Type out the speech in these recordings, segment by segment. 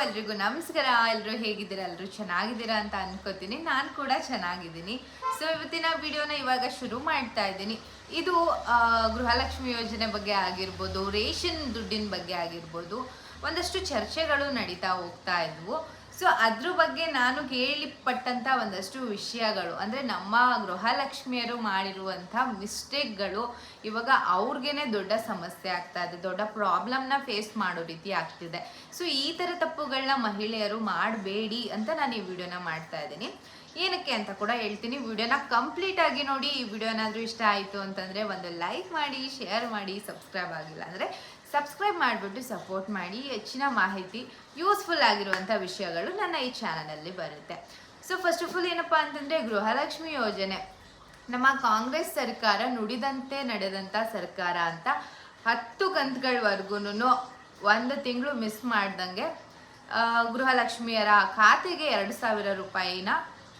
ಎಲ್ರಿಗೂ ನಮಸ್ಕಾರ. ಎಲ್ಲರೂ ಹೇಗಿದ್ದೀರಾ? ಎಲ್ಲರೂ ಚೆನ್ನಾಗಿದ್ದೀರಾ ಅಂತ ಅನ್ಕೋತೀನಿ. ನಾನು ಕೂಡ ಚೆನ್ನಾಗಿದ್ದೀನಿ. ಸೊ ಇವತ್ತಿನ ವಿಡಿಯೋನ ಇವಾಗ ಶುರು ಮಾಡ್ತಾ ಇದ್ದೀನಿ. ಇದು ಗೃಹಲಕ್ಷ್ಮಿ ಯೋಜನೆ ಬಗ್ಗೆ ಆಗಿರ್ಬೋದು, ರೇಷನ್ ದುಡ್ಡಿನ ಬಗ್ಗೆ ಆಗಿರ್ಬೋದು, ಒಂದಷ್ಟು ಚರ್ಚೆಗಳು ನಡೀತಾ ಹೋಗ್ತಾ ಇದ್ವು. ಸೊ ಅದ್ರ ಬಗ್ಗೆ ನಾನು ಕೇಳಿಪಟ್ಟಂಥ ಒಂದಷ್ಟು ವಿಷಯಗಳು, ಅಂದರೆ ನಮ್ಮ ಗೃಹಲಕ್ಷ್ಮಿಯರು ಮಾಡಿರುವಂಥ ಮಿಸ್ಟೇಕ್ಗಳು ಇವಾಗ ಅವ್ರಿಗೇನೆ ದೊಡ್ಡ ಸಮಸ್ಯೆ ಆಗ್ತಾ ಇದೆ, ದೊಡ್ಡ ಪ್ರಾಬ್ಲಮ್ನ ಫೇಸ್ ಮಾಡೋ ರೀತಿ ಆಗ್ತಿದೆ. ಸೊ ಈ ಥರ ತಪ್ಪುಗಳನ್ನ ಮಹಿಳೆಯರು ಮಾಡಬೇಡಿ ಅಂತ ನಾನು ಈ ವಿಡಿಯೋನ ಮಾಡ್ತಾ ಇದ್ದೀನಿ. ಏನಕ್ಕೆ ಅಂತ ಕೂಡ ಹೇಳ್ತೀನಿ. ವಿಡಿಯೋನ ಕಂಪ್ಲೀಟ್ ಆಗಿ ನೋಡಿ. ಈ ವಿಡಿಯೋ ಏನಾದರೂ ಇಷ್ಟ ಆಯಿತು ಅಂತಂದರೆ ಒಂದು ಲೈಕ್ ಮಾಡಿ, ಶೇರ್ ಮಾಡಿ, ಸಬ್ಸ್ಕ್ರೈಬ್ ಆಗಿಲ್ಲ ಅಂದರೆ ಸಬ್ಸ್ಕ್ರೈಬ್ ಮಾಡಿಬಿಟ್ಟು ಸಪೋರ್ಟ್ ಮಾಡಿ. ಹೆಚ್ಚಿನ ಮಾಹಿತಿ, ಯೂಸ್ಫುಲ್ ಆಗಿರುವಂಥ ವಿಷಯಗಳು ನನ್ನ ಈ ಚಾನಲಲ್ಲಿ ಬರುತ್ತೆ. ಸೊ ಫಸ್ಟ್ ಆಫ್ ಆಲ್ ಏನಪ್ಪ ಅಂತಂದರೆ, ಗೃಹಲಕ್ಷ್ಮಿ ಯೋಜನೆ ನಮ್ಮ ಕಾಂಗ್ರೆಸ್ ಸರ್ಕಾರ ನುಡಿದಂತೆ ನಡೆದಂಥ ಸರ್ಕಾರ ಅಂತ 10 ಕಂತುಗಳವರೆಗೂ 1 ತಿಂಗಳು ಮಿಸ್ ಮಾಡ್ದಂಗೆ ಗೃಹಲಕ್ಷ್ಮಿಯರ ಖಾತೆಗೆ 2,000 ರೂಪಾಯಿನ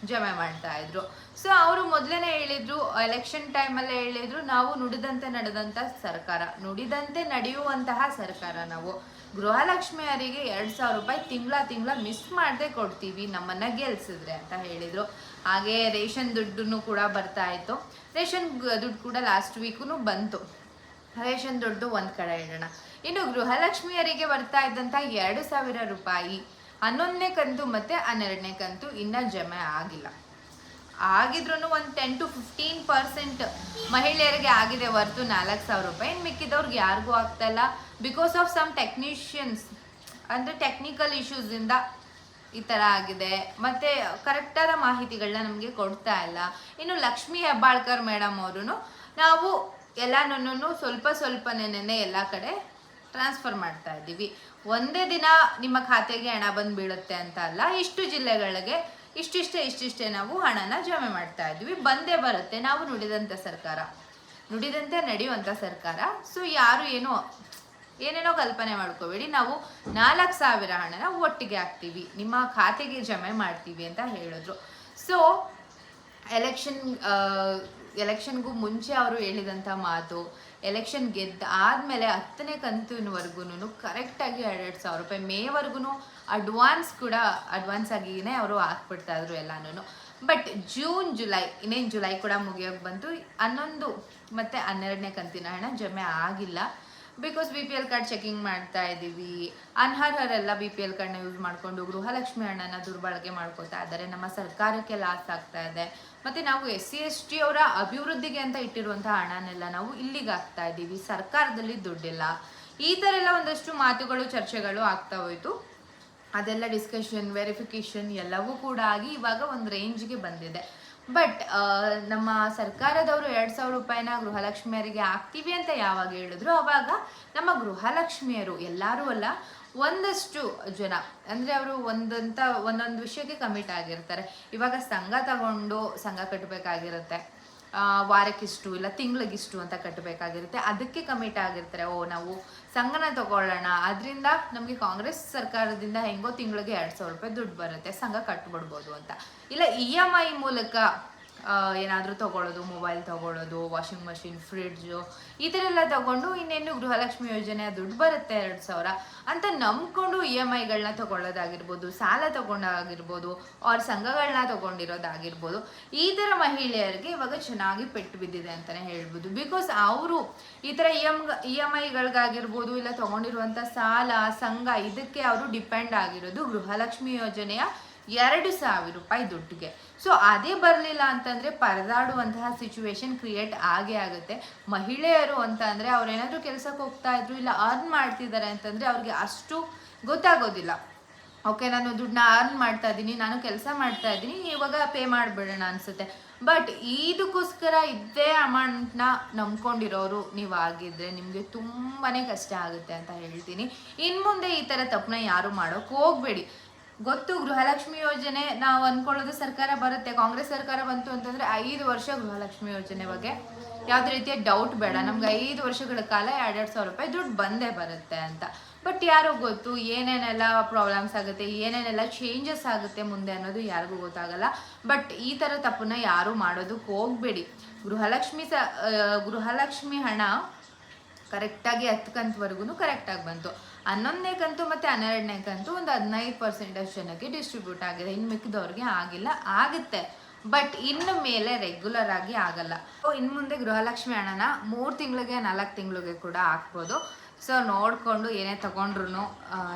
ಜಮೆ ಮಾಡ್ತಾ ಇದ್ರು. ಸೊ ಅವರು ಮೊದಲೇ ಹೇಳಿದ್ರು, ಎಲೆಕ್ಷನ್ ಟೈಮಲ್ಲೇ ಹೇಳಿದ್ರು, ನಾವು ನುಡಿದಂತೆ ನಡೆದಂಥ ಸರ್ಕಾರ, ನುಡಿದಂತೆ ನಡೆಯುವಂತಹ ಸರ್ಕಾರ, ನಾವು ಗೃಹಲಕ್ಷ್ಮಿಯರಿಗೆ 2,000 ರೂಪಾಯಿ ತಿಂಗಳ ಮಿಸ್ ಮಾಡದೆ ಕೊಡ್ತೀವಿ ನಮ್ಮನ್ನ ಗೆಲ್ಸಿದ್ರೆ ಅಂತ ಹೇಳಿದ್ರು. ಹಾಗೆ ರೇಷನ್ ದುಡ್ಡು ಕೂಡ ಬರ್ತಾ ಇತ್ತು. ರೇಷನ್ ದುಡ್ಡು ಕೂಡ ಲಾಸ್ಟ್ ವೀಕು ಬಂತು. ರೇಷನ್ ದುಡ್ಡು ಒಂದು ಕಡೆ ಇಡೋಣ. ಇನ್ನು ಗೃಹಲಕ್ಷ್ಮಿಯರಿಗೆ ಬರ್ತಾ ಇದ್ದಂಥ 2,000 ರೂಪಾಯಿ 11ನೇ ಕಂತು ಮತ್ತು 12ನೇ ಕಂತು ಇನ್ನೂ ಜಮೆ ಆಗಿಲ್ಲ. ಆಗಿದ್ರೂ ಒಂದು 10 to 15% ಮಹಿಳೆಯರಿಗೆ ಆಗಿದೆ ಹೊರತು 4,000 ರೂಪಾಯಿ. ಇನ್ನು ಮಿಕ್ಕಿದವ್ರಿಗೆ ಯಾರಿಗೂ ಆಗ್ತಾ ಇಲ್ಲ. ಬಿಕಾಸ್ ಆಫ್ ಸಮ್ ಟೆಕ್ನಿಷಿಯನ್ಸ್, ಅಂದರೆ ಟೆಕ್ನಿಕಲ್ ಇಶ್ಯೂಸಿಂದ ಈ ಥರ ಆಗಿದೆ. ಮತ್ತು ಕರೆಕ್ಟಾದ ಮಾಹಿತಿಗಳನ್ನ ನಮಗೆ ಕೊಡ್ತಾ ಇಲ್ಲ. ಇನ್ನು ಲಕ್ಷ್ಮೀ ಹೆಬ್ಬಾಳ್ಕರ್ ಮೇಡಮ್ ಅವರು, ನಾವು ಎಲ್ಲನೂ ಸ್ವಲ್ಪನೇ ಎಲ್ಲ ಕಡೆ ಟ್ರಾನ್ಸ್ಫರ್ ಮಾಡ್ತಾ ಇದ್ದೀವಿ, ಒಂದೇ ದಿನ ನಿಮ್ಮ ಖಾತೆಗೆ ಹಣ ಬಂದು ಬೀಳುತ್ತೆ ಅಂತ ಅಲ್ಲ, ಇಷ್ಟು ಜಿಲ್ಲೆಗಳಿಗೆ ಇಷ್ಟಿಷ್ಟೇ ನಾವು ಹಣನ ಜಮೆ ಮಾಡ್ತಾ ಇದ್ವಿ, ಬಂದೇ ಬರುತ್ತೆ. ನಾವು ನುಡಿದಂಥ ಸರ್ಕಾರ, ನುಡಿದಂತೆ ನಡೆಯುವಂಥ ಸರ್ಕಾರ. ಸೊ ಯಾರು ಏನೇನೋ ಕಲ್ಪನೆ ಮಾಡ್ಕೋಬೇಡಿ. ನಾವು 4,000 ಹಣನ ಒಟ್ಟಿಗೆ ಹಾಕ್ತೀವಿ, ನಿಮ್ಮ ಖಾತೆಗೆ ಜಮೆ ಮಾಡ್ತೀವಿ ಅಂತ ಹೇಳಿದ್ರು. ಸೊ ಎಲೆಕ್ಷನ್ಗೂ ಮುಂಚೆ ಅವರು ಹೇಳಿದಂಥ ಮಾತು, ಎಲೆಕ್ಷನ್ ಆದಮೇಲೆ 10ನೇ ಕಂತಿನವರೆಗೂ ಕರೆಕ್ಟಾಗಿ 2,000 ರೂಪಾಯಿ ಮೇವರೆಗೂ ಅಡ್ವಾನ್ಸ್ ಆಗಿನೇ ಅವರು ಹಾಕ್ಬಿಡ್ತಾ ಇದ್ರು ಎಲ್ಲನೂ. ಬಟ್ ಜೂನ್ ಜುಲೈ ಕೂಡ ಮುಗಿಯೋಕೆ ಬಂತು. 11 ಮತ್ತು 12ನೇ ಕಂತಿನ ಹಣ ಜಮೆ ಆಗಿಲ್ಲ. ಬಿಕಾಸ್ BPL ಕಾರ್ಡ್ ಚೆಕಿಂಗ್ ಮಾಡ್ತಾ ಇದ್ದೀವಿ. ಅನರ್ಹರೆಲ್ಲ BPL ಕಾರ್ಡ್ನ ಯೂಸ್ ಮಾಡಿಕೊಂಡು ಗೃಹಲಕ್ಷ್ಮಿ ಹಣನ ದುರ್ಬಳಕೆ ಮಾಡ್ಕೊತಾ ಇದ್ದಾರೆ. ನಮ್ಮ ಸರ್ಕಾರಕ್ಕೆ ಲಾಸ್ ಆಗ್ತಾ ಇದೆ. ಮತ್ತು ನಾವು SC/ST ಅವರ ಅಭಿವೃದ್ಧಿಗೆ ಅಂತ ಇಟ್ಟಿರುವಂಥ ಹಣನೆಲ್ಲ ನಾವು ಇಲ್ಲಿಗೆ ಹಾಕ್ತಾ ಇದ್ದೀವಿ, ಸರ್ಕಾರದಲ್ಲಿ ದುಡ್ಡಿಲ್ಲ. ಈ ಥರ ಎಲ್ಲ ಒಂದಷ್ಟು ಮಾತುಗಳು, ಚರ್ಚೆಗಳು ಆಗ್ತಾ ಹೋಯಿತು. ಅದೆಲ್ಲ ಡಿಸ್ಕಷನ್, ವೆರಿಫಿಕೇಷನ್ ಎಲ್ಲವೂ ಕೂಡ ಆಗಿ ಇವಾಗ ಒಂದು ರೇಂಜ್ಗೆ ಬಂದಿದೆ. ಬಟ್ ನಮ್ಮ ಸರ್ಕಾರದವರು 2,000 ರೂಪಾಯಿನ ಗೃಹಲಕ್ಷ್ಮಿಯರಿಗೆ ಹಾಕ್ತೀವಿ ಅಂತ ಯಾವಾಗ ಹೇಳಿದ್ರು, ಆವಾಗ ನಮ್ಮ ಗೃಹಲಕ್ಷ್ಮಿಯರು ಎಲ್ಲರೂ ಅಲ್ಲ, ಒಂದಷ್ಟು ಜನ, ಅಂದರೆ ಅವರು ಒಂದೊಂದು ವಿಷಯಕ್ಕೆ ಕಮಿಟ್ ಆಗಿರ್ತಾರೆ. ಇವಾಗ ಸಂಘ ಕಟ್ಟಬೇಕಾಗಿರುತ್ತೆ, ವಾರಕ್ಕಿಷ್ಟು ಇಲ್ಲ ತಿಂಗಳಿಗಿಷ್ಟು ಅಂತ ಕಟ್ಟಬೇಕಾಗಿರುತ್ತೆ. ಅದಕ್ಕೆ ಕಮಿಟ್ ಆಗಿರ್ತಾರೆ. ನಾವು ಸಂಘನ ತಗೊಳ್ಳೋಣ, ಅದರಿಂದ ನಮಗೆ ಕಾಂಗ್ರೆಸ್ ಸರ್ಕಾರದಿಂದ ಹೆಂಗೋ ತಿಂಗಳಿಗೆ 2,000 ರೂಪಾಯಿ ದುಡ್ಡು ಬರುತ್ತೆ, ಸಂಘ ಕಟ್ಬಿಡ್ಬೋದು ಅಂತ. ಇಲ್ಲ EMI ಮೂಲಕ ಏನಾದರೂ ತೊಗೊಳ್ಳೋದು, ಮೊಬೈಲ್ ತೊಗೊಳ್ಳೋದು, ವಾಷಿಂಗ್ ಮಷಿನ್, ಫ್ರಿಡ್ಜು, ಈ ಥರ ಎಲ್ಲ ತೊಗೊಂಡು ಇನ್ನೇನು ಗೃಹಲಕ್ಷ್ಮಿ ಯೋಜನೆಯ ದುಡ್ಡು ಬರುತ್ತೆ 2,000 ಅಂತ ನಂಬ್ಕೊಂಡು EMIಗಳನ್ನ ತೊಗೊಳ್ಳೋದಾಗಿರ್ಬೋದು, ಸಾಲ ತೊಗೊಂಡಾಗಿರ್ಬೋದು, ಅವ್ರ ಸಂಘಗಳನ್ನ ತೊಗೊಂಡಿರೋದಾಗಿರ್ಬೋದು. ಈ ಥರ ಮಹಿಳೆಯರಿಗೆ ಇವಾಗ ಚೆನ್ನಾಗಿ ಪೆಟ್ಟು ಬಿದ್ದಿದೆ ಅಂತಲೇ ಹೇಳ್ಬೋದು. ಬಿಕಾಸ್ ಅವರು ಈ ಥರ EMIಗಳಿಗಾಗಿರ್ಬೋದು, ಇಲ್ಲ ತೊಗೊಂಡಿರುವಂಥ ಸಾಲ, ಸಂಘ, ಇದಕ್ಕೆ ಅವರು ಡಿಪೆಂಡ್ ಆಗಿರೋದು ಗೃಹಲಕ್ಷ್ಮಿ ಯೋಜನೆಯ 2,000 ರೂಪಾಯಿ ದುಡ್ಡಿಗೆ. ಸೊ ಅದೇ ಬರಲಿಲ್ಲ ಅಂತಂದರೆ ಪರದಾಡುವಂತಹ ಸಿಚುವೇಶನ್ ಕ್ರಿಯೇಟ್ ಆಗೇ ಆಗುತ್ತೆ. ಮಹಿಳೆಯರು ಅಂತ ಅಂದರೆ ಅವ್ರೇನಾದರೂ ಕೆಲಸಕ್ಕೆ ಹೋಗ್ತಾ ಇದ್ರು, ಇಲ್ಲ ಅರ್ನ್ ಮಾಡ್ತಿದ್ದಾರೆ ಅಂತಂದರೆ ಅವ್ರಿಗೆ ಅಷ್ಟು ಗೊತ್ತಾಗೋದಿಲ್ಲ. ಓಕೆ, ನಾನು ದುಡ್ಡನ್ನ ಅರ್ನ್ ಮಾಡ್ತಾ ಇದ್ದೀನಿ, ನಾನು ಕೆಲಸ ಮಾಡ್ತಾ ಇದ್ದೀನಿ, ಇವಾಗ ಪೇ ಮಾಡಿಬಿಡೋಣ ಅನಿಸುತ್ತೆ. ಬಟ್ ಇದಕ್ಕೋಸ್ಕರ ಇದೇ ಅಮೌಂಟ್ನ ನಂಬ್ಕೊಂಡಿರೋರು ನೀವು ಆಗಿದ್ದರೆ ನಿಮಗೆ ತುಂಬಾ ಕಷ್ಟ ಆಗುತ್ತೆ ಅಂತ ಹೇಳ್ತೀನಿ. ಇನ್ನು ಮುಂದೆ ಈ ಥರ ತಪ್ಪನ್ನ ಯಾರು ಮಾಡೋಕ್ಕೆ ಹೋಗಬೇಡಿ. ಗೊತ್ತು, ಗೃಹಲಕ್ಷ್ಮಿ ಯೋಜನೆ ನಾವು ಅಂದ್ಕೊಳ್ಳೋದು ಸರ್ಕಾರ ಬರುತ್ತೆ, ಕಾಂಗ್ರೆಸ್ ಸರ್ಕಾರ ಬಂತು ಅಂತಂದರೆ 5 ವರ್ಷ ಗೃಹಲಕ್ಷ್ಮಿ ಯೋಜನೆ ಬಗ್ಗೆ ಯಾವುದೇ ರೀತಿಯ ಡೌಟ್ ಬೇಡ. ನಮ್ಗೆ 5 ವರ್ಷಗಳ ಕಾಲ 2,000 ರೂಪಾಯಿ ದುಡ್ಡು ಬಂದೇ ಬರುತ್ತೆ ಅಂತ. ಬಟ್ ಯಾರಿಗೂ ಗೊತ್ತು ಏನೇನೆಲ್ಲ ಪ್ರಾಬ್ಲಮ್ಸ್ ಆಗುತ್ತೆ, ಏನೇನೆಲ್ಲ ಚೇಂಜಸ್ ಆಗುತ್ತೆ ಮುಂದೆ ಅನ್ನೋದು ಯಾರಿಗೂ ಗೊತ್ತಾಗಲ್ಲ. ಬಟ್ ಈ ಥರ ತಪ್ಪನ್ನ ಯಾರೂ ಮಾಡೋದಕ್ಕೆ ಹೋಗಬೇಡಿ. ಗೃಹಲಕ್ಷ್ಮಿ ಹಣ ಕರೆಕ್ಟಾಗಿ 10 ಕಂತುವರೆಗೂ ಕರೆಕ್ಟಾಗಿ ಬಂತು. 11ನೇ ಕಂತು ಮತ್ತು 12ನೇ ಕಂತು ಒಂದು 15% ಜನಕ್ಕೆ ಡಿಸ್ಟ್ರಿಬ್ಯೂಟ್ ಆಗಿದೆ. ಇನ್ನು ಮಿಕ್ಕಿದವ್ರಿಗೆ ಆಗಿಲ್ಲ, ಆಗುತ್ತೆ ಬಟ್ ಇನ್ನು ಮೇಲೆ ರೆಗ್ಯುಲರ್ ಆಗಿ ಆಗಲ್ಲ. ಇನ್ನು ಮುಂದೆ ಗೃಹಲಕ್ಷ್ಮಿ ಹಣನ 3 ತಿಂಗಳಿಗೆ 4 ತಿಂಗಳಿಗೆ ಕೂಡ ಹಾಕ್ಬೋದು. ಸೊ ನೋಡಿಕೊಂಡು ಏನೇ ತೊಗೊಂಡ್ರು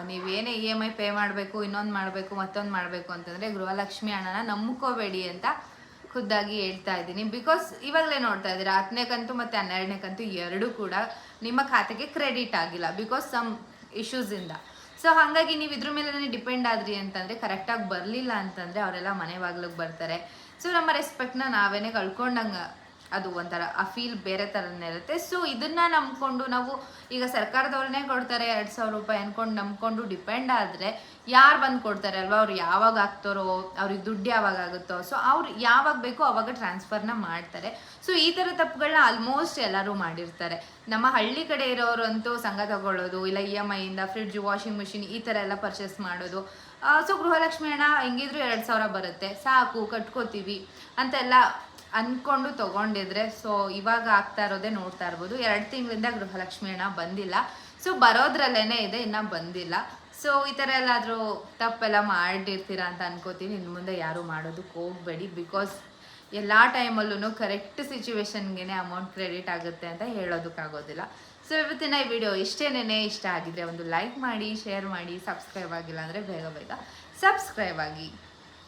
ನೀವೇನೇ EMI ಪೇ ಮಾಡಬೇಕು, ಇನ್ನೊಂದು ಮಾಡಬೇಕು, ಮತ್ತೊಂದು ಮಾಡಬೇಕು ಅಂತಂದರೆ ಗೃಹಲಕ್ಷ್ಮಿ ಹಣನ ನಂಬ್ಕೋಬೇಡಿ ಅಂತ ಖುದ್ದಾಗಿ ಹೇಳ್ತಾ ಇದ್ದೀನಿ. ಬಿಕಾಸ್ ಇವಾಗಲೇ ನೋಡ್ತಾ ಇದ್ದೀರಾ 10ನೇ ಕಂತು ಮತ್ತು 12ನೇ ಕಂತು ಎರಡೂ ಕೂಡ ನಿಮ್ಮ ಖಾತೆಗೆ ಕ್ರೆಡಿಟ್ ಆಗಿಲ್ಲ ಬಿಕಾಸ್ ಸಮ್ ಇಶ್ಯೂಸಿಂದ. ಸೊ ಹಾಗಾಗಿ ನೀವು ಇದ್ರ ಮೇಲೆ ಡಿಪೆಂಡ್ ಆದ್ರಿ ಅಂತಂದರೆ ಕರೆಕ್ಟಾಗಿ ಬರಲಿಲ್ಲ ಅಂತಂದರೆ ಅವರೆಲ್ಲ ಮನೆ ಬಾಗಿಲಿಗೆ ಬರ್ತಾರೆ. ಸೊ ನಮ್ಮ ರೆಸ್ಪೆಕ್ಟ್ನ ನಾವೇನೇ ಕಳ್ಕೊಂಡಂಗೆ ಅದು ಒಂಥರ ಆ ಫೀಲ್ ಬೇರೆ ಥರನೇ ಇರುತ್ತೆ. ಸೊ ಇದನ್ನು ನಂಬ್ಕೊಂಡು ನಾವು ಈಗ ಸರ್ಕಾರದವ್ರನ್ನೇ ಕೊಡ್ತಾರೆ 2,000 ರೂಪಾಯಿ ಅಂದ್ಕೊಂಡು ನಂಬ್ಕೊಂಡು ಡಿಪೆಂಡ್ ಆದರೆ ಯಾರು ಬಂದು ಕೊಡ್ತಾರೆ ಅಲ್ವಾ? ಅವ್ರು ಯಾವಾಗ ಆಗ್ತಾರೋ, ಅವ್ರಿಗೆ ದುಡ್ಡು ಯಾವಾಗ ಆಗುತ್ತೋ, ಸೊ ಅವ್ರು ಯಾವಾಗ ಬೇಕೋ ಅವಾಗ ಟ್ರಾನ್ಸ್ಫರ್ನ ಮಾಡ್ತಾರೆ. ಸೊ ಈ ಥರ ತಪ್ಪುಗಳನ್ನ ಆಲ್ಮೋಸ್ಟ್ ಎಲ್ಲರೂ ಮಾಡಿರ್ತಾರೆ. ನಮ್ಮ ಹಳ್ಳಿ ಕಡೆ ಇರೋರಂತೂ ಸಂಘ ತಗೊಳ್ಳೋದು, ಇಲ್ಲ EMI ಇಂದ ಫ್ರಿಡ್ಜ್, ವಾಷಿಂಗ್ ಮಿಷಿನ್ ಈ ಥರ ಎಲ್ಲ ಪರ್ಚೇಸ್ ಮಾಡೋದು. ಸೊ ಗೃಹಲಕ್ಷ್ಮಿ ಹಣ ಹೆಂಗಿದ್ರು 2,000 ಬರುತ್ತೆ, ಸಾಕು ಕಟ್ಕೋತೀವಿ ಅಂತೆಲ್ಲ ಅಂದ್ಕೊಂಡು ತೊಗೊಂಡಿದ್ರೆ ಸೊ ಇವಾಗ ಆಗ್ತಾ ಇರೋದೇ ನೋಡ್ತಾ ಇರ್ಬೋದು. 2 ತಿಂಗಳಿಂದ ಗೃಹಲಕ್ಷ್ಮಿ ಹಣ ಬಂದಿಲ್ಲ. ಸೊ ಬರೋದ್ರಲ್ಲೇ ಇದೆ, ಇನ್ನೂ ಬಂದಿಲ್ಲ. ಸೊ ಈ ಥರ ಎಲ್ಲಾದರೂ ತಪ್ಪೆಲ್ಲ ಮಾಡಿರ್ತೀರಾ ಅಂತ ಅನ್ಕೋತೀನಿ. ಇನ್ನು ಮುಂದೆ ಯಾರೂ ಮಾಡೋದಕ್ಕೆ ಹೋಗಬೇಡಿ. ಬಿಕಾಸ್ ಎಲ್ಲ ಟೈಮಲ್ಲೂ ಕರೆಕ್ಟ್ ಸಿಚುವೇಶನ್ಗೆ ಅಮೌಂಟ್ ಕ್ರೆಡಿಟ್ ಆಗುತ್ತೆ ಅಂತ ಹೇಳೋದಕ್ಕಾಗೋದಿಲ್ಲ. ಸೊ ಇವತ್ತಿನ ಈ ವಿಡಿಯೋ ಇಷ್ಟ ಆಗಿದ್ರೆ ಒಂದು ಲೈಕ್ ಮಾಡಿ, ಶೇರ್ ಮಾಡಿ, ಸಬ್ಸ್ಕ್ರೈಬ್ ಆಗಿಲ್ಲ ಅಂದರೆ ಬೇಗ ಬೇಗ ಸಬ್ಸ್ಕ್ರೈಬ್ ಆಗಿ.